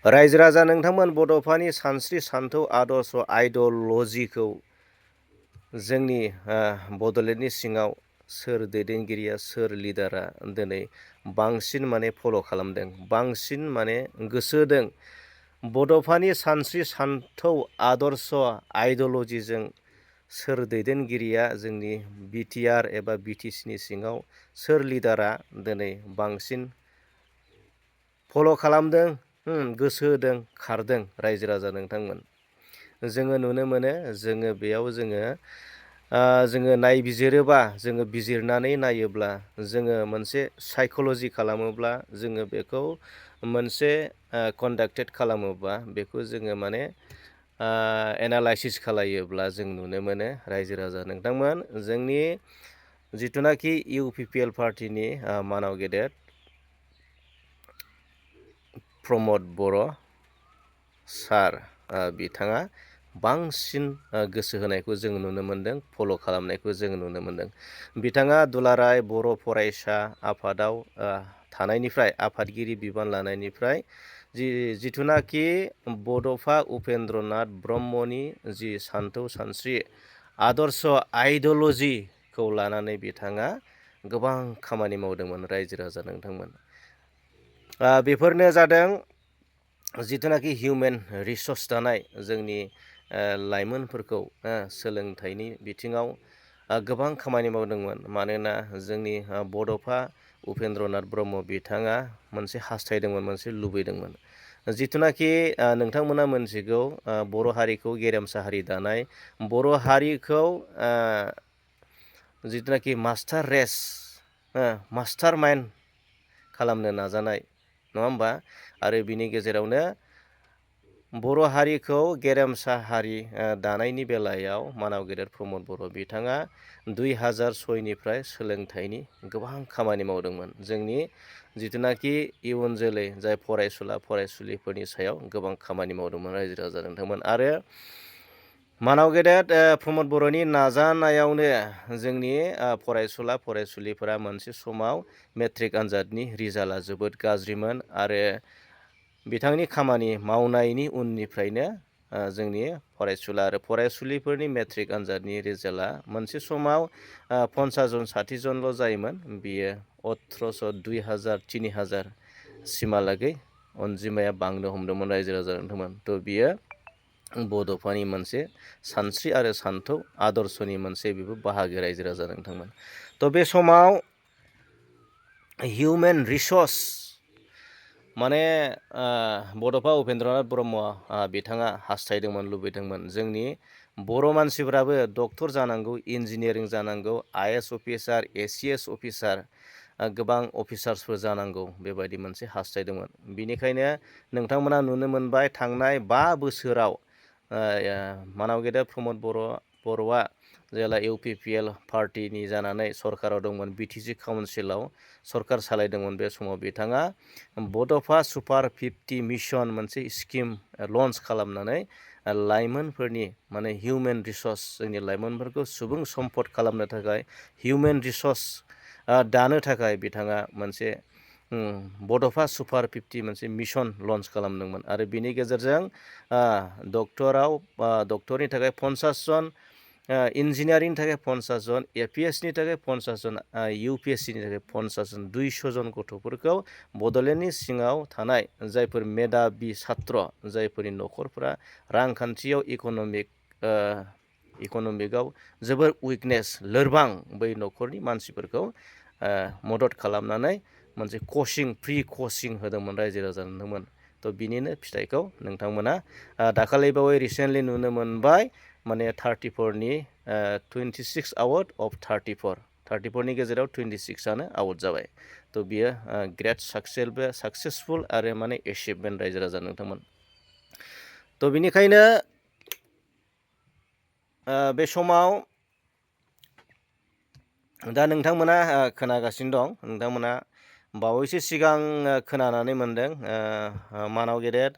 रायजो राजा नोंथांमोन बड'फानि सानस्रि सानथौ आदर्श आइडिय'लजिखौ जोंनि बड'लेण्डनि सिङाव सोर दैदेनगिरिया सोर लिडारा दिनै बांसिन माने फल' खालामदों, बांसिन माने गोसो होदों। बड'फानि सानस्रि सानथौ आदर्श आइडिय'लजिजों सोर दैदेनगिरिया जोंनि बिटिआर एबा बिटिसिनि सिङाव सोर लिडारा दिनै बांसिन फल' खालामदों, गोसो होदों, खारदों रायजो राजा नोंथांमोन। जोङो नुनो मोनो, जोङो बेयाव जोङो नायबिजिरोबा, जोङो बिजिरनानै नायोब्ला, जोङो मोनसे साइक'लजि खालामोब्ला, जोङो बेखौ मोनसे कन्डाक्टेड खालामोबा, बेखौ जोङो माने एनालाइसिस खालायोब्ला जों नुनो मोनो रायजो राजा नोंथांमोन, जोंनि जिथुनाखि इउपिपिएल पार्टिनि मानाव गेदेर प्रमद बर' सार, बिथाङा बांसिन गोसो होनायखौ जों नुनो मोन्दों, फल' खालामनायखौ जों नुनो मोन्दों। बिथाङा दुलाराय बर' फरायसा आफादाव थानायनिफ्राय, आफादगिरि बिबान लानायनिफ्राय जिथुनाखि बड'फा उपेन्द्रनाथ ब्रह्मनि जि सानथौ सानस्रि आदर्श आइडिय'लजिखौ लानानै बिथाङा गोबां खामानि मावदोंमोन रायजो राजा नोंथांमोन। बेफोरनो जादों जिथुनाखि हिउमेन रिसर्स दानाय, जोंनि लाइमोनफोरखौ सोलोंथाइनि बिथिङाव गोबां खामानि मावदोंमोन। मानोना जोंनि बड'फा उपेन्द्रनाथ ब्रह्म बिथाङा मोनसे हास्थायदोंमोन, मोनसे लुबैदोंमोन, जिथुनाखि नोंथांमोना मोनथिगौ, बर' हारिखौ गेरेमसा हारि दानाय, बर' हारिखौ जिथुनाखि मास्टार रेस, मास्टार माइन्ड खालामनो नाजानाय, नङा होमबा? आरो बिनि गेजेरावनो बर' हारिखौ गेरेमसा हारि दानायनि बेलायाव मानाव गेदेर प्रमद बर' बिथाङा 2006निफ्राय सोलोंथाइनि गोबां खामानि मावदोंमोन। जोंनि जिथुनाखि इयुन जोलै, जाय फरायसुला फरायसुलिफोरनि सायाव गोबां खामानि मावदोंमोन रायजो राजा नोंथांमोन। आरो मानाव गेदेर प्रमद बर'नि नाजानायावनो जोंनि फरायसुला फरायसुलिफोरा मोनसे समाव मेट्रिक आनजादनि रिजाल्टआ जोबोद गाज्रिमोन, आरो बिथांनि खामानि मावनायनि उननिफ्रायनो जोंनि फरायसुला आरो फरायसुलिफोरनि मेट्रिक आनजादनि रिजाल्टआ मोनसे समाव 50 जन 60 जनल' जायोमोन, बियो 1800, 2000, 3000 सिमहालागै अनजिमाया बांनो हमदोंमोन रायजो राजा नोंथांमोन। थ' बियो बड'फानि मोनसे सानस्रि आरो सानथौ आदर्शनि मोनसे बेबो बाहागो रायजो राजा नोंथांमोन। थ' बे समाव हिउमेन रिसर्स माने बड'फा उपेन्द्रनाथ ब्रह्मआ बिथाङा हास्थायदोंमोन, लुबैदोंमोन, जोंनि बर' मानसिफ्राबो डक्टर जानांगौ, इन्जिनियारिं जानांगौ, आइएएस अफिसार, एसिएस अफिसार, गोबां अफिसार्सफोर जानांगौ, बेबायदि मोनसे हास्थायदोंमोन। बिनिखायनो नोंथांमोना नुनो मोनबाय, थांनाय 5 बोसोराव मानाव गेदेर प्रमद बर'आ जेला इउपिपिएल पार्टिनि जानानै सरकाराव दंमोन, बिटिसि काउन्सिलाव सरकार सालायदोंमोन, बे समाव बिथाङा बड'फा सुपार 50 मिशन मोनसे स्किम लन्च खालामनानै लाइमोनफोरनि माने हिउमेन रिसर्स, जोंनि लाइमोनफोरखौ सुबुं सम्पद खालामनो थाखाय, हिउमेन रिसर्स दानो थाखाय बिथाङा मोनसे बड'फा सुपार 50 मोनसे मिशन लन्च खालामदोंमोन। आरो बिनि गेजेरजों डक्टरनि थाखाय 50 जन, इन्जिनियारिंनि थाखाय 50 जन, एपिएसनि थाखाय 50 जन, इउपिएससिनि थाखाय 50 जन, 200 जन गथ'फोरखौ बड'लेण्डनि सिङाव थानाय जायफोर मेधाबि छात्र, जायफोरनि न'खरफोरा रांखान्थियाव इक'नमिकआव जोबोर उइकनेस, लोरबां, बै न'खरनि मानसिफोरखौ मदद खालामनानै मोनसे फ्रि कचिं होदोंमोन रायजो राजा नोंथांमोन। थ' बिनिनो फिथाइखौ नोंथांमोना दाखालि बावै रिसेन्टलि नुनो मोनबाय, माने 34नि 26 आउट अफ 34नि गेजेराव 26आनो आउट जाबाय। थ' बियो ग्रेट साक्सेसफुल आरो माने एचिभमेन्ट रायजो राजा नोंथांमोन। थ' बिनिखायनो बे समाव दा नोंथांमोना खोनागासिनो दं, नोंथांमोना बावैसो सिगां खोनानानै मोनदों, मानाव गेदेर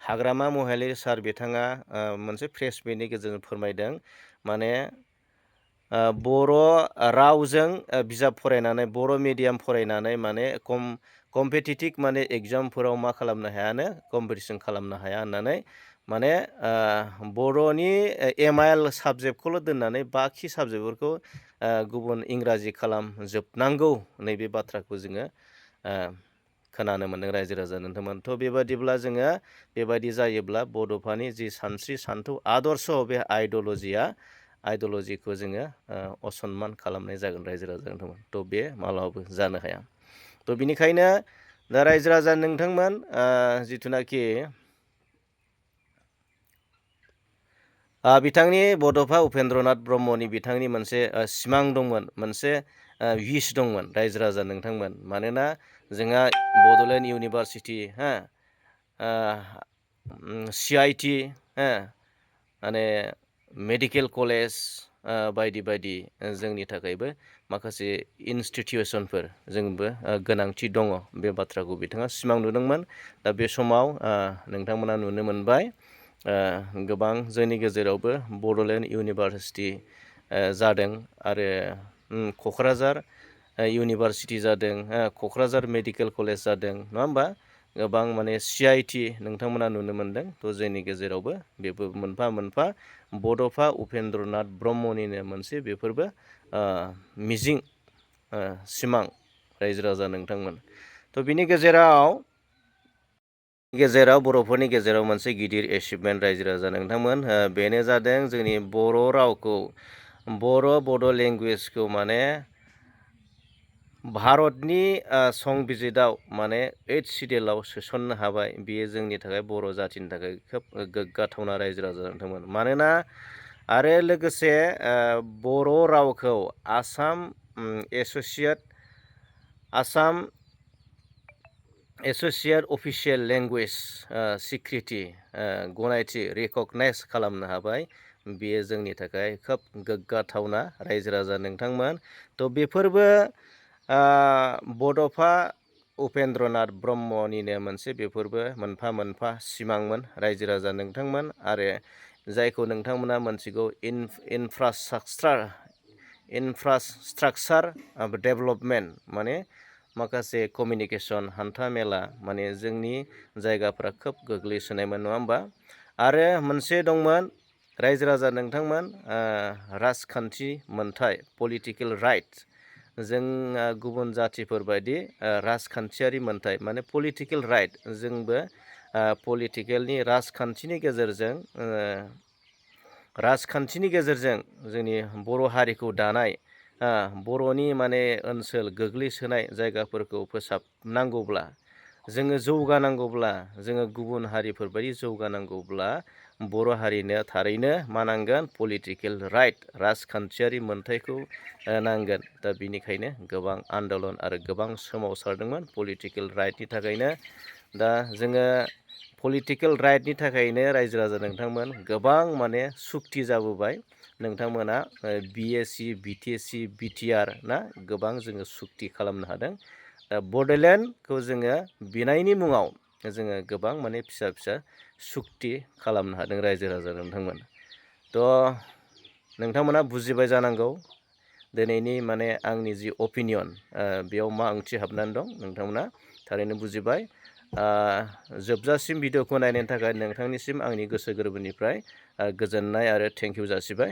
हाग्रामा महिलारि सार बिथाङा मोनसे प्रेस मिटनि गेजेरजों फोरमायदों, माने बर' रावजों बिजाब फरायनानै, बर' मिडियाम फरायनानै माने कम्पिटिटिभ माने एग्जामफोराव मा खालामनो हायानो कम्पिटिसन खालामनो हाया होननानै माने बर'नि MIL साबजेक्टखौल' दोननानै बाखि साबजेक्टफोरखौ गुबुन इंराजि खालामजोबनांगौ नैबे बाथ्राखौ जोङो खोनानो मोन्दों रायजो राजा नोंथांमोन। थ' बेबादिब्ला जोङो बेबायदि जायोब्ला बड'फानि जि सानस्रि सानथौ आदर्श बे आइडियलजिखौ जोङो असनमान खालामनाय जागोन रायजो राजा नोंथांमोन। थ' बे मालाबाबो जानो हाया। थ' बिनिखायनो दा रायजो राजा नोंथांमोन जिथुनाखि बिथांनि बड'फा उपेन्द्रनाथ ब्रह्मनि बिथांनि मोनसे सिमां दंमोन, मोनसे विश दंमोन रायजो राजा नोंथांमोन। मानोना जोंहा बड'लेण्ड इउनिभारसिटि CIT माने मेडिकेल कलेज बायदि बायदि जोंनि थाखायबो माखासे इन्सटिटिउसनफोर जोंबो गोनांथि दङ। बे बाथ्राखौ बिथाङा सिमां नुदोंमोन। दा बे समाव नोंथांमोना नुनो मोनबाय गोबां जोंनि गेजेरावबो बड'लेण्ड इउनिभारसिटि जादों आरो क'क्राझार इउनिभारसिटि जादों, क'क्राझार मेडिकेल कलेज जादों, नङा होमबा? गोबां माने CIT नोंथांमोना नुनो मोनदों। थ' जोंनि गेजेरावबो बेबो मोनफा मोनफा बड'फा उपेन्द्रनाथ ब्रह्मनिनो मोनसे बेफोरबो मिजिं सिमां रायजो राजा नोंथांमोन। थ' बिनि गेजेराव बर'फोरनि गेजेराव मोनसे गिदिर एचिभमेन्ट रायजो राजा नोंथांमोन, बेनो जादों जोंनि बर' रावखौ, बड' लेंगुवेजखौ माने भारतनि संबिजिताव माने 8th सिडिउलाव सोसननो हाबाय। बेयो जोंनि थाखाय बर' जाथिनि थाखाय खोब गोग्गाथावना रायजो राजा नोंथांमोन। मानोना आरो लोगोसे बर' रावखौ आसाम एस'सियेट अफिसियेल लेंगुवेज सिक्रिटि गनायथि रिकगनाइज खालामनो हाबाय। बेयो जोंनि थाखाय खोब गोग्गाथावना रायजो राजा नोंथांमोन। थ' बेफोरबो बड'फा उपेन्द्रनाथ ब्रह्मनिनो मोनसे बेफोरबो मोनफा मोनफा सिमांमोन रायजो राजा नोंथांमोन। आरो जायखौ नोंथांमोना मोनथिगौ इनफ्रास्ट्राक्चार डेभेलपमेन्ट, माने माखासे कमिउनिकेसन हान्था मेला, माने जोंनि जायगाफ्रा खोब गोग्लैसोनायमोन, नङा होमबा? आरो मोनसे दंमोन रायजो राजा नोंथांमोन राजखान्थि मोनथाय, पलिटिकेल राइट। जों गुबुन जातिफोर बायदि राजखान्थियारि मोनथाय माने पलिटिकेल राइट, जोंबो पलिटिकेलनि राजखान्थिनि गेजेरजों जोंनि बर' हारिखौ दानाय, बर'नि माने ओनसोल गोग्लैसोनाय जायगाफोरखौ फोसाबनांगौब्ला, जोङो जौगानांगौब्ला, जोङो गुबुन हारिफोरबायदि जौगानांगौब्ला बर' हारिनो थारैनो मा नांगोन? पलिटिकेल राइट, राजखान्थियारि मोनथायखौ नांगोन। दा बिनिखायनो गोबां आन्दलन आरो गोबां सोमावसारदोंमोन पलिटिकेल राइटनि थाखायनो। दा जोङो पलिटिकेल राइटनि थाखायनो रायजो राजा नोंथांमोन गोबां माने सुक्ति जाबोबाय। नोंथांमोना BSc BTC BTR ना गोबां जोङो सुक्ति खालामनो हादों। दा बड'लेण्डखौ जोङो बिनायनि मुङाव जोङो गोबां माने फिसा फिसा सुक्ति खालामनो हादों रायजो राजा नोंथांमोन। थ' नोंथांमोना बुजिबाय जानांगौ दिनैनि माने आंनि जि अपिनियन, बेयाव मा ओंथि हाबनानै दं नोंथांमोना थारैनो बुजिबाय। जोबजासिम भिडिअखौ नायनायनि थाखाय नोंथांनिसिम आंनि गोसो गोरबोनिफ्राय गोजोननाय आरो थेंक इउ जासिबाय।